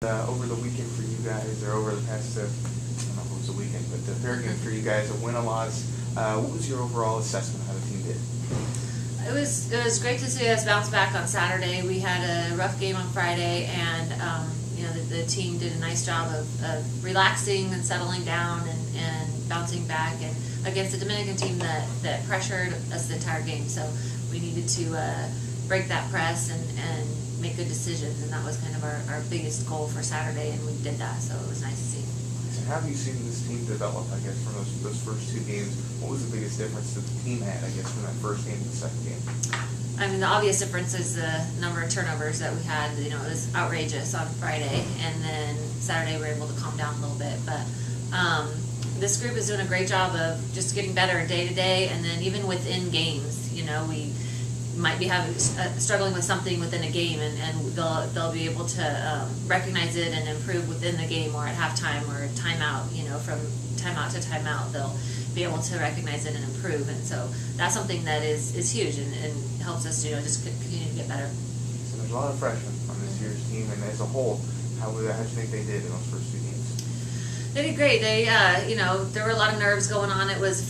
Over the weekend for you guys, or over the past, I don't know if it was a weekend, but the fair game for you guys, a win, a loss. What was your overall assessment of how the team did? It was great to see us bounce back on Saturday. We had a rough game on Friday, and the team did a nice job of relaxing and settling down and bouncing back, and against a Dominican team that pressured us the entire game. So we needed to break that press and make good decisions, and that was kind of our biggest goal for Saturday, and we did that. So it was nice to see. So how have you seen this team develop, I guess, from those first two games? What was the biggest difference that the team had, I guess, from that first game to the second game? I mean, the obvious difference is the number of turnovers that we had. It was outrageous on Friday, and then Saturday we were able to calm down a little bit. But this group is doing a great job of just getting better day to day, and then even within games, we might be struggling with something within a game, and they'll be able to recognize it and improve within the game, or at halftime or timeout. From timeout to timeout, they'll be able to recognize it and improve, and so that's something that is huge and helps us just continue to get better. So there's a lot of freshmen on this year's team, and as a whole, how do you think they did in those first two games? They did great. They there were a lot of nerves going on. It was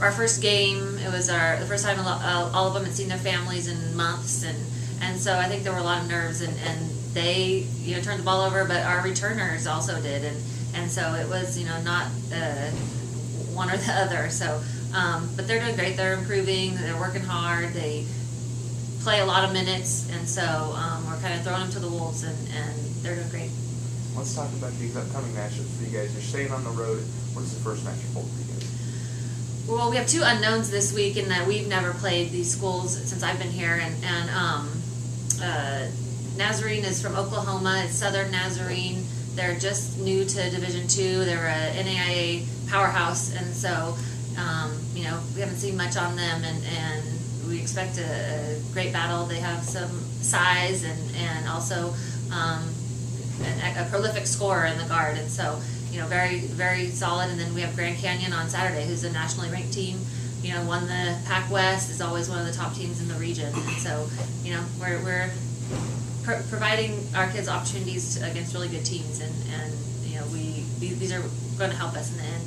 our first game. It was the first time all of them had seen their families in months, and so I think there were a lot of nerves, and they turned the ball over, but our returners also did, and so it was not one or the other. So but they're doing great. They're improving. They're working hard. They play a lot of minutes, and so we're kind of throwing them to the wolves, and they're doing great. Let's talk about these upcoming matchups for you guys. You're staying on the road. What is the first matchup hold for you guys? Well, we have two unknowns this week in that we've never played these schools since I've been here, and Nazarene is from Oklahoma. It's Southern Nazarene. They're just new to Division II. They're a NAIA powerhouse, and so we haven't seen much on them, and we expect a great battle. They have some size and also a prolific scorer in the guard, and so very, very solid. And then we have Grand Canyon on Saturday, who's a nationally ranked team. Won the Pac West, is always one of the top teams in the region, and so we're providing our kids opportunities against really good teams, and these are going to help us in the end.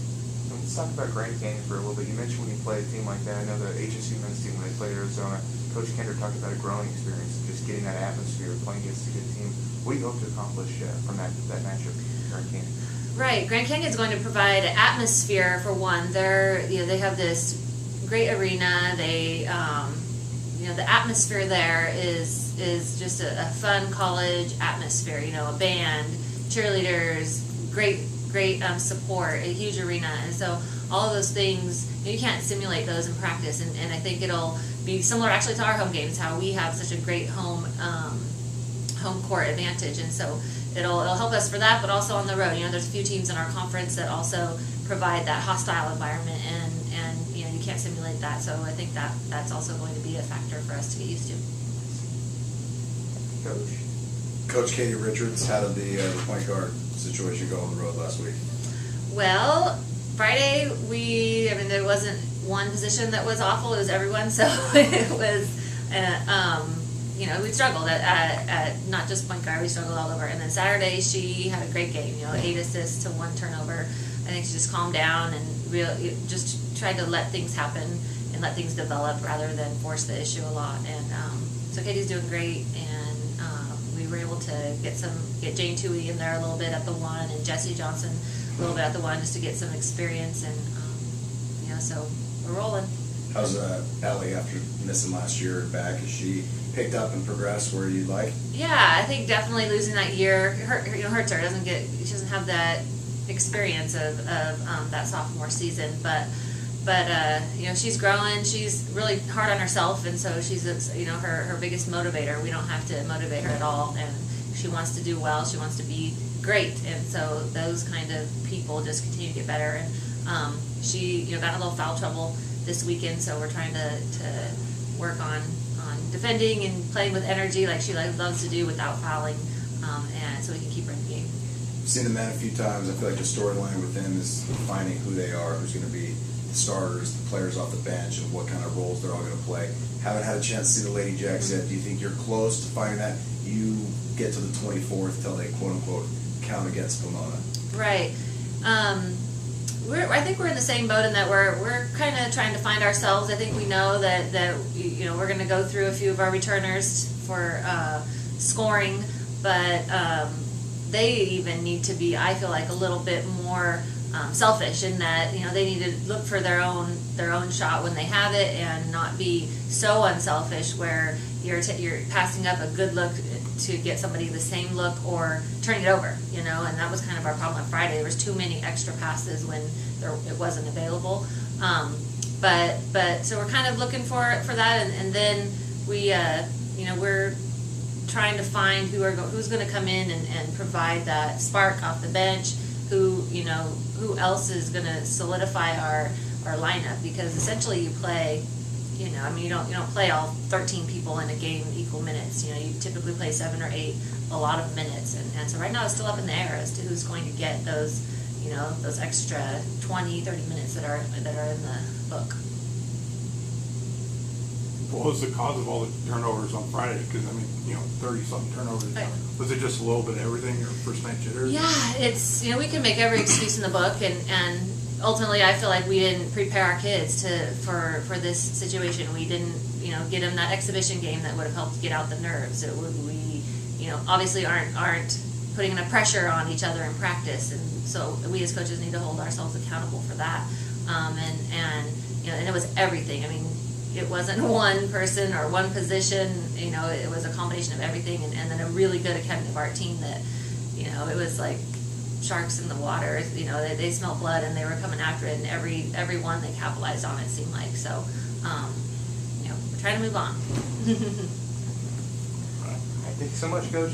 Let's talk about Grand Canyon for a little bit. You mentioned when you play a team like that. I know the HSU men's team, when they played Arizona, Coach Kender talked about a growing experience, just getting that atmosphere, playing against a good team. What do you hope to accomplish from that matchup, Grand Canyon? Right, Grand Canyon is going to provide an atmosphere for one. They have this great arena. They the atmosphere there is just a fun college atmosphere. A band, cheerleaders, great support, a huge arena, and so all of those things you can't simulate those in practice. And I think it'll be similar actually to our home games, how we have such a great home court advantage, and so it'll help us for that, but also on the road. There's a few teams in our conference that also provide that hostile environment, and you can't simulate that. So I think that's also going to be a factor for us to get used to. Coach Katie Richards, how did the point guard situation go on the road last week? Well, Friday there wasn't one position that was awful. It was everyone. So it was. We struggled at not just point guard, we struggled all over. And then Saturday, she had a great game, 8 assists to 1 turnover. I think she just calmed down and just tried to let things happen and let things develop rather than force the issue a lot. And so Katie's doing great, and we were able to get Jane Toohey in there a little bit at the 1, and Jessie Johnson a little bit at the 1, just to get some experience. And so we're rolling. How's Ellie after missing last year back? Is she picked up and progressed where you'd like? Yeah, I think definitely losing that year hurts her. She doesn't have that experience of that sophomore season, but she's growing. She's really hard on herself, and so she's her biggest motivator. We don't have to motivate her at all, and she wants to do well. She wants to be great, and so those kind of people just continue to get better. And she got in a little foul trouble this weekend, so we're trying to work on defending and playing with energy like she loves to do without fouling, and so we can keep her in the game. I've seen the men a few times. I feel like the storyline with them is finding who they are, who's going to be the starters, the players off the bench, and what kind of roles they're all going to play. Haven't had a chance to see the Lady Jacks yet. Do you think you're close to finding that? You get to the 24th till they quote unquote count against Pomona. Right. I think we're in the same boat in that we're kind of trying to find ourselves. I think we know that we're going to go through a few of our returners for scoring, but they even need to be, I feel like, a little bit more selfish in that they need to look for their own shot when they have it and not be so unselfish where you're passing up a good look to get somebody the same look or turning it over, and that was kind of our problem on Friday. There was too many extra passes when it wasn't available. But so we're kind of looking for that, and then we we're trying to find who's going to come in and provide that spark off the bench. Who else is going to solidify our lineup, because essentially you play. You don't play all 13 people in a game equal minutes. You typically play 7 or 8, a lot of minutes, and so right now it's still up in the air as to who's going to get those, those extra 20, 30 minutes that are in the book. What was the cause of all the turnovers on Friday? Because 30-something turnovers. Right. Was it just a little bit of everything, or first night jitters? Yeah, it's we can make every excuse in the book, and ultimately, I feel like we didn't prepare our kids for this situation. We didn't, get them that exhibition game that would have helped get out the nerves. We obviously aren't putting enough pressure on each other in practice, and so we as coaches need to hold ourselves accountable for that. And it was everything. It wasn't one person or one position. It was a combination of everything, and then a really good Academy of Art team that, it was like sharks in the water. They smelled blood and they were coming after it, and every one they capitalized on, it seemed like. So we're trying to move on. Thank you so much, Coach.